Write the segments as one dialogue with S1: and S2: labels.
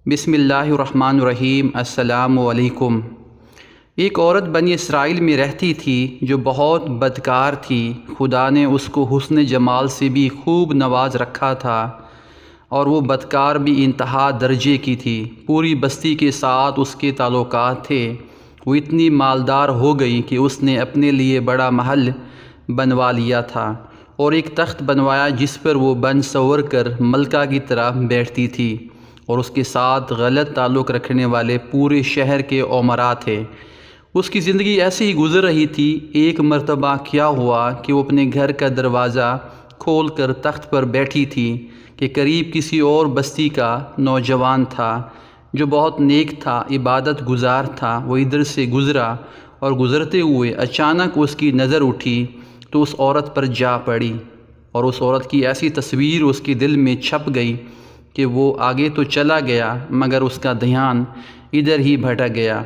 S1: بسم اللہ الرحمن الرحیم۔ السلام علیکم۔ ایک عورت بنی اسرائیل میں رہتی تھی جو بہت بدکار تھی۔ خدا نے اس کو حسن جمال سے بھی خوب نواز رکھا تھا اور وہ بدکار بھی انتہا درجے کی تھی۔ پوری بستی کے ساتھ اس کے تعلقات تھے۔ وہ اتنی مالدار ہو گئی کہ اس نے اپنے لیے بڑا محل بنوا لیا تھا اور ایک تخت بنوایا جس پر وہ بن سنور کر ملکہ کی طرح بیٹھتی تھی، اور اس کے ساتھ غلط تعلق رکھنے والے پورے شہر کے امراء تھے۔ اس کی زندگی ایسے ہی گزر رہی تھی۔ ایک مرتبہ کیا ہوا کہ وہ اپنے گھر کا دروازہ کھول کر تخت پر بیٹھی تھی کہ قریب کسی اور بستی کا نوجوان تھا جو بہت نیک تھا، عبادت گزار تھا۔ وہ ادھر سے گزرا اور گزرتے ہوئے اچانک اس کی نظر اٹھی تو اس عورت پر جا پڑی، اور اس عورت کی ایسی تصویر اس کے دل میں چھپ گئی کہ وہ آگے تو چلا گیا مگر اس کا دھیان ادھر ہی بھٹک گیا۔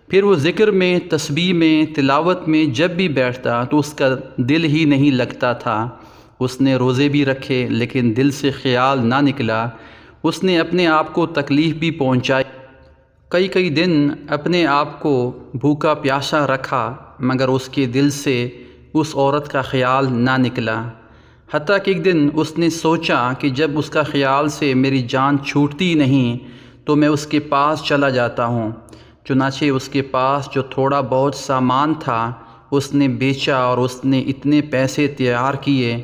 S1: پھر وہ ذکر میں، تسبیح میں، تلاوت میں جب بھی بیٹھتا تو اس کا دل ہی نہیں لگتا تھا۔ اس نے روزے بھی رکھے لیکن دل سے خیال نہ نکلا۔ اس نے اپنے آپ کو تکلیف بھی پہنچائی، کئی دن اپنے آپ کو بھوکا پیاسا رکھا مگر اس کے دل سے اس عورت کا خیال نہ نکلا۔ حتیٰ کہ ایک دن اس نے سوچا کہ جب اس کا خیال سے میری جان چھوٹتی نہیں تو میں اس کے پاس چلا جاتا ہوں۔ چنانچہ اس کے پاس جو تھوڑا بہت سامان تھا اس نے بیچا اور اس نے اتنے پیسے تیار کیے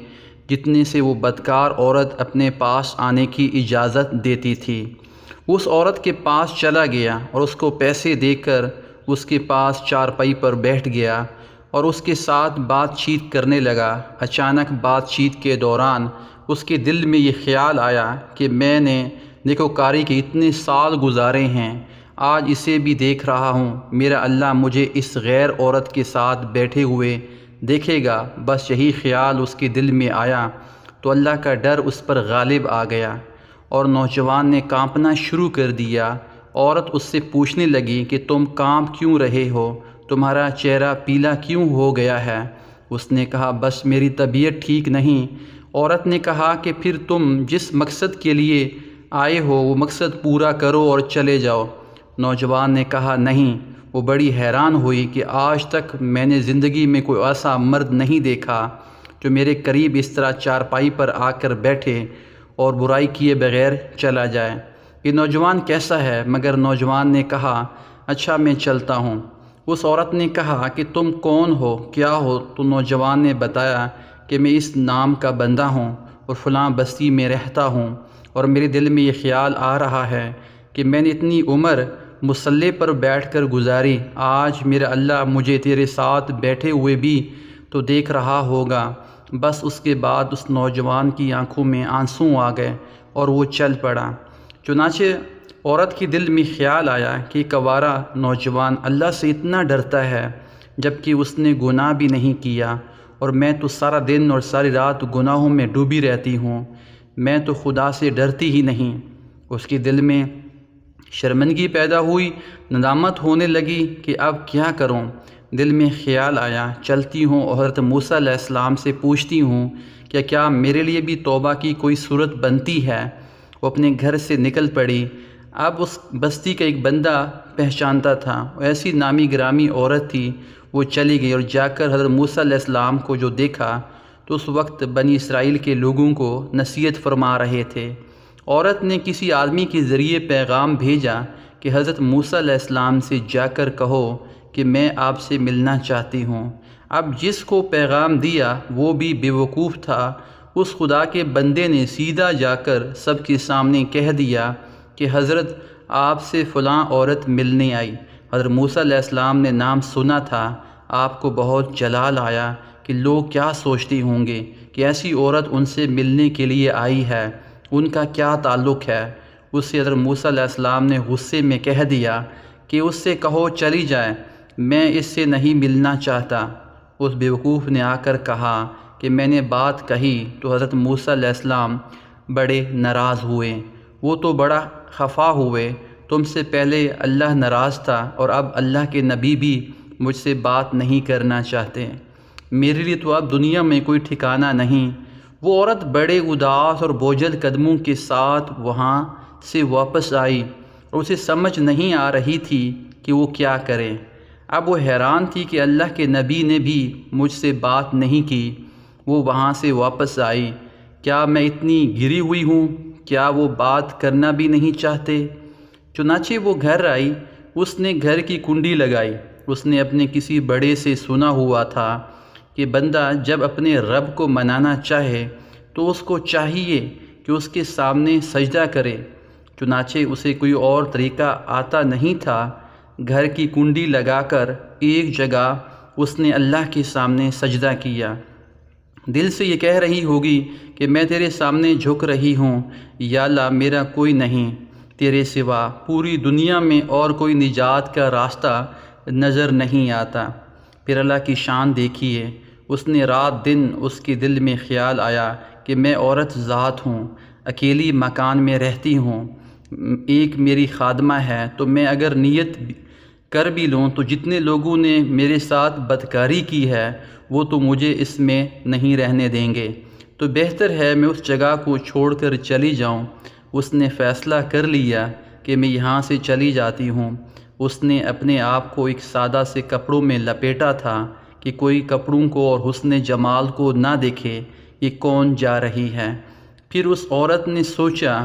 S1: جتنے سے وہ بدکار عورت اپنے پاس آنے کی اجازت دیتی تھی۔ اس عورت کے پاس چلا گیا اور اس کو پیسے دے کر اس کے پاس چارپائی پر بیٹھ گیا اور اس کے ساتھ بات چیت کرنے لگا۔ اچانک بات چیت کے دوران اس کے دل میں یہ خیال آیا کہ میں نے نیکوکاری کے اتنے سال گزارے ہیں، آج اسے بھی دیکھ رہا ہوں، میرا اللہ مجھے اس غیر عورت کے ساتھ بیٹھے ہوئے دیکھے گا۔ بس یہی خیال اس کے دل میں آیا تو اللہ کا ڈر اس پر غالب آ گیا اور نوجوان نے کانپنا شروع کر دیا۔ عورت اس سے پوچھنے لگی کہ تم کانپ کیوں رہے ہو؟ تمہارا چہرہ پیلا کیوں ہو گیا ہے؟ اس نے کہا بس میری طبیعت ٹھیک نہیں۔ عورت نے کہا کہ پھر تم جس مقصد کے لیے آئے ہو وہ مقصد پورا کرو اور چلے جاؤ۔ نوجوان نے کہا نہیں۔ وہ بڑی حیران ہوئی کہ آج تک میں نے زندگی میں کوئی ایسا مرد نہیں دیکھا جو میرے قریب اس طرح چارپائی پر آ کر بیٹھے اور برائی کیے بغیر چلا جائے۔ یہ نوجوان کیسا ہے؟ مگر نوجوان نے کہا اچھا میں چلتا ہوں۔ اس عورت نے کہا کہ تم کون ہو، کیا ہو؟ تو نوجوان نے بتایا کہ میں اس نام کا بندہ ہوں اور فلاں بستی میں رہتا ہوں، اور میرے دل میں یہ خیال آ رہا ہے کہ میں نے اتنی عمر مصلی پر بیٹھ کر گزاری، آج میرا اللہ مجھے تیرے ساتھ بیٹھے ہوئے بھی تو دیکھ رہا ہوگا۔ بس اس کے بعد اس نوجوان کی آنکھوں میں آنسو آ گئے اور وہ چل پڑا۔ چنانچہ عورت کے دل میں خیال آیا کہ کوارا نوجوان اللہ سے اتنا ڈرتا ہے جبکہ اس نے گناہ بھی نہیں کیا، اور میں تو سارا دن اور ساری رات گناہوں میں ڈوبی رہتی ہوں، میں تو خدا سے ڈرتی ہی نہیں۔ اس کے دل میں شرمندگی پیدا ہوئی، ندامت ہونے لگی کہ اب کیا کروں۔ دل میں خیال آیا چلتی ہوں اور حضرت موسیٰ علیہ السلام سے پوچھتی ہوں کہ کیا میرے لیے بھی توبہ کی کوئی صورت بنتی ہے۔ وہ اپنے گھر سے نکل پڑی۔ اب اس بستی کا ایک بندہ پہچانتا تھا، ایسی نامی گرامی عورت تھی۔ وہ چلی گئی اور جا کر حضرت موسیٰ علیہ السلام کو جو دیکھا تو اس وقت بنی اسرائیل کے لوگوں کو نصیحت فرما رہے تھے۔ عورت نے کسی آدمی کے ذریعے پیغام بھیجا کہ حضرت موسیٰ علیہ السلام سے جا کر کہو کہ میں آپ سے ملنا چاہتی ہوں۔ اب جس کو پیغام دیا وہ بھی بیوقوف تھا۔ اس خدا کے بندے نے سیدھا جا کر سب کے سامنے کہہ دیا کہ حضرت آپ سے فلاں عورت ملنے آئی۔ حضرت موسیٰ علیہ السلام نے نام سنا تھا۔ آپ کو بہت جلال آیا کہ لوگ کیا سوچتے ہوں گے کہ ایسی عورت ان سے ملنے کے لیے آئی ہے، ان کا کیا تعلق ہے۔ اس سے حضرت موسیٰ علیہ السلام نے غصے میں کہہ دیا کہ اس سے کہو چلی جائے، میں اس سے نہیں ملنا چاہتا۔ اس بیوقوف نے آ کر کہا کہ میں نے بات کہی تو حضرت موسیٰ علیہ السلام بڑے ناراض ہوئے۔ وہ تو بڑا خفا ہوئے، تم سے پہلے اللہ ناراض تھا اور اب اللہ کے نبی بھی مجھ سے بات نہیں کرنا چاہتے، میرے لیے تو اب دنیا میں کوئی ٹھکانہ نہیں۔ وہ عورت بڑے اداس اور بوجھل قدموں کے ساتھ وہاں سے واپس آئی اور اسے سمجھ نہیں آ رہی تھی کہ وہ کیا کرے۔ اب وہ حیران تھی کہ اللہ کے نبی نے بھی مجھ سے بات نہیں کی۔ وہ وہاں سے واپس آئی۔ کیا میں اتنی گری ہوئی ہوں؟ کیا وہ بات کرنا بھی نہیں چاہتے؟ چنانچہ وہ گھر آئی۔ اس نے گھر کی کنڈی لگائی۔ اس نے اپنے کسی بڑے سے سنا ہوا تھا کہ بندہ جب اپنے رب کو منانا چاہے تو اس کو چاہیے کہ اس کے سامنے سجدہ کرے۔ چنانچہ اسے کوئی اور طریقہ آتا نہیں تھا۔ گھر کی کنڈی لگا کر ایک جگہ اس نے اللہ کے سامنے سجدہ کیا۔ دل سے یہ کہہ رہی ہوگی کہ میں تیرے سامنے جھک رہی ہوں، یا اللہ میرا کوئی نہیں تیرے سوا، پوری دنیا میں اور کوئی نجات کا راستہ نظر نہیں آتا۔ پھر اللہ کی شان دیکھیے، اس نے رات دن اس کے دل میں خیال آیا کہ میں عورت ذات ہوں، اکیلی مکان میں رہتی ہوں، ایک میری خادمہ ہے، تو میں اگر نیت کر بھی لوں تو جتنے لوگوں نے میرے ساتھ بدکاری کی ہے وہ تو مجھے اس میں نہیں رہنے دیں گے، تو بہتر ہے میں اس جگہ کو چھوڑ کر چلی جاؤں۔ اس نے فیصلہ کر لیا کہ میں یہاں سے چلی جاتی ہوں۔ اس نے اپنے آپ کو ایک سادہ سے کپڑوں میں لپیٹا تھا کہ کوئی کپڑوں کو اور حسن جمال کو نہ دیکھے، یہ کون جا رہی ہے۔ پھر اس عورت نے سوچا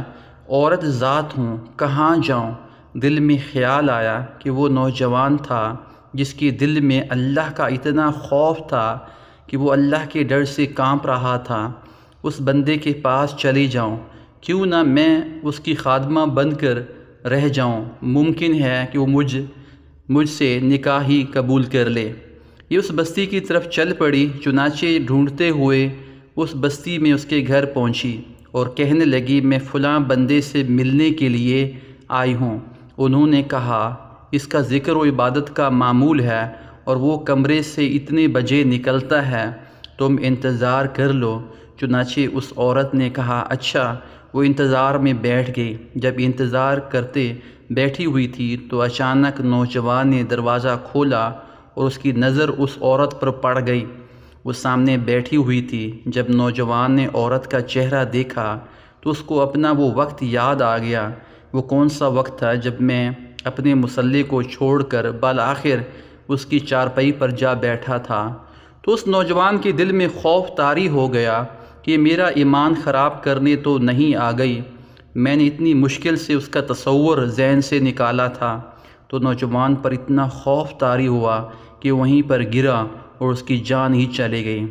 S1: عورت ذات ہوں، کہاں جاؤں؟ دل میں خیال آیا کہ وہ نوجوان تھا جس کے دل میں اللہ کا اتنا خوف تھا کہ وہ اللہ کے ڈر سے کانپ رہا تھا۔ اس بندے کے پاس چلی جاؤں، کیوں نہ میں اس کی خادمہ بن کر رہ جاؤں، ممکن ہے کہ وہ مجھ سے نکاح ہی قبول کر لے۔ یہ اس بستی کی طرف چل پڑی۔ چنانچہ ڈھونڈتے ہوئے اس بستی میں اس کے گھر پہنچی اور کہنے لگی میں فلاں بندے سے ملنے کے لیے آئی ہوں۔ انہوں نے کہا اس کا ذکر و عبادت کا معمول ہے اور وہ کمرے سے اتنے بجے نکلتا ہے، تم انتظار کر لو۔ چنانچہ اس عورت نے کہا اچھا۔ وہ انتظار میں بیٹھ گئی۔ جب انتظار کرتے بیٹھی ہوئی تھی تو اچانک نوجوان نے دروازہ کھولا اور اس کی نظر اس عورت پر پڑ گئی۔ وہ سامنے بیٹھی ہوئی تھی۔ جب نوجوان نے عورت کا چہرہ دیکھا تو اس کو اپنا وہ وقت یاد آ گیا۔ وہ کون سا وقت تھا جب میں اپنے مصلی کو چھوڑ کر بالآخر اس کی چارپائی پر جا بیٹھا تھا۔ تو اس نوجوان کے دل میں خوف طاری ہو گیا کہ میرا ایمان خراب کرنے تو نہیں آ گئی، میں نے اتنی مشکل سے اس کا تصور ذہن سے نکالا تھا۔ تو نوجوان پر اتنا خوف طاری ہوا کہ وہیں پر گرا اور اس کی جان ہی چلی گئی۔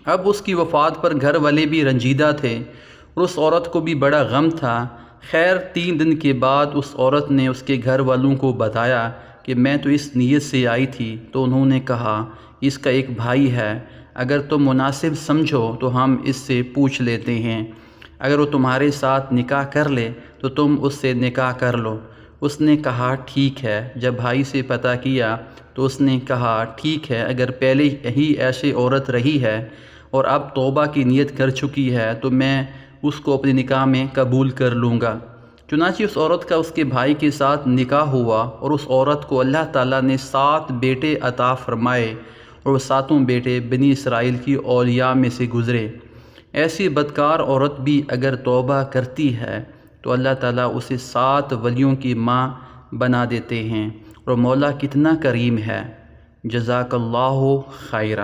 S1: اب اس کی وفات پر گھر والے بھی رنجیدہ تھے اور اس عورت کو بھی بڑا غم تھا۔ خیر 3 دن کے بعد اس عورت نے اس کے گھر والوں کو بتایا کہ میں تو اس نیت سے آئی تھی۔ تو انہوں نے کہا اس کا ایک بھائی ہے، اگر تم مناسب سمجھو تو ہم اس سے پوچھ لیتے ہیں، اگر وہ تمہارے ساتھ نکاح کر لے تو تم اس سے نکاح کر لو۔ اس نے کہا ٹھیک ہے۔ جب بھائی سے پتہ کیا تو اس نے کہا ٹھیک ہے، اگر پہلے ہی ایسی عورت رہی ہے اور اب توبہ کی نیت کر چکی ہے تو میں اس کو اپنے نکاح میں قبول کر لوں گا۔ چنانچہ اس عورت کا اس کے بھائی کے ساتھ نکاح ہوا اور اس عورت کو اللہ تعالیٰ نے 7 بیٹے عطا فرمائے اور وہ 7 بیٹے بنی اسرائیل کی اولیاء میں سے گزرے۔ ایسی بدکار عورت بھی اگر توبہ کرتی ہے تو اللہ تعالیٰ اسے 7 ولیوں کی ماں بنا دیتے ہیں، اور مولا کتنا کریم ہے۔ جزاک اللہ خیرا۔